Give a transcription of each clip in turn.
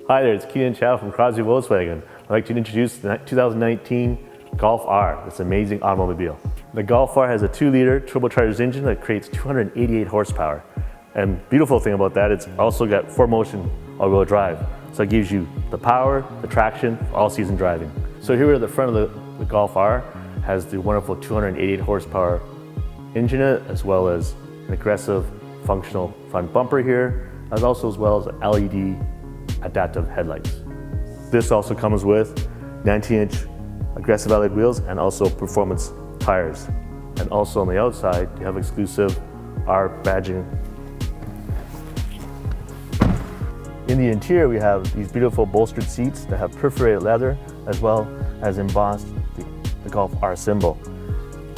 Hi there, it's Keenan Chow from Crosby Volkswagen. I'd like to introduce the 2019 Golf R, this amazing automobile. The Golf R has a 2-liter turbocharged engine that creates 288 horsepower. And beautiful thing about that, it's also got 4-motion all-wheel drive. So it gives you the power, the traction, for all-season driving. So here at the front of the Golf R has the wonderful 288 horsepower engine in it, as well as an aggressive functional front bumper here, as well as LED adaptive headlights. This also comes with 19-inch aggressive alloy wheels and also performance tires. And also on the outside, you have exclusive R badging. In the interior, we have these beautiful bolstered seats that have perforated leather, as well as embossed the Golf R symbol.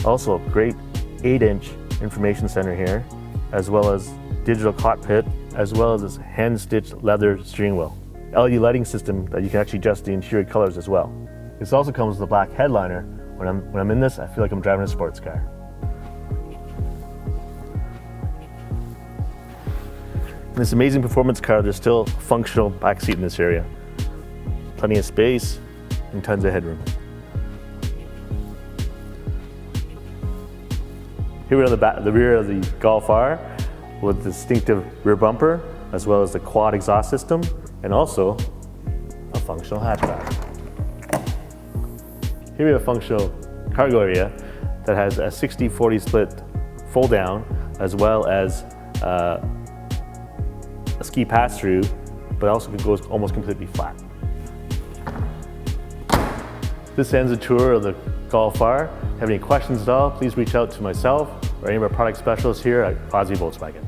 Also a great 8-inch information center here, as well as digital cockpit, as well as this hand-stitched leather steering wheel. LED lighting system that you can actually adjust the interior colors as well. This also comes with a black headliner. When I'm in this, I feel like I'm driving a sports car. In this amazing performance car, there's still a functional back seat in this area. Plenty of space and tons of headroom. Here we are at the rear of the Golf R with the distinctive rear bumper, as well as the quad exhaust system, and also a functional hatchback. Here we have a functional cargo area that has a 60-40 split fold down, as well as a ski pass-through, but also goes almost completely flat. This ends the tour of the Golf R. If you have any questions at all, please reach out to myself or any of our product specialists here at Crosby Volkswagen.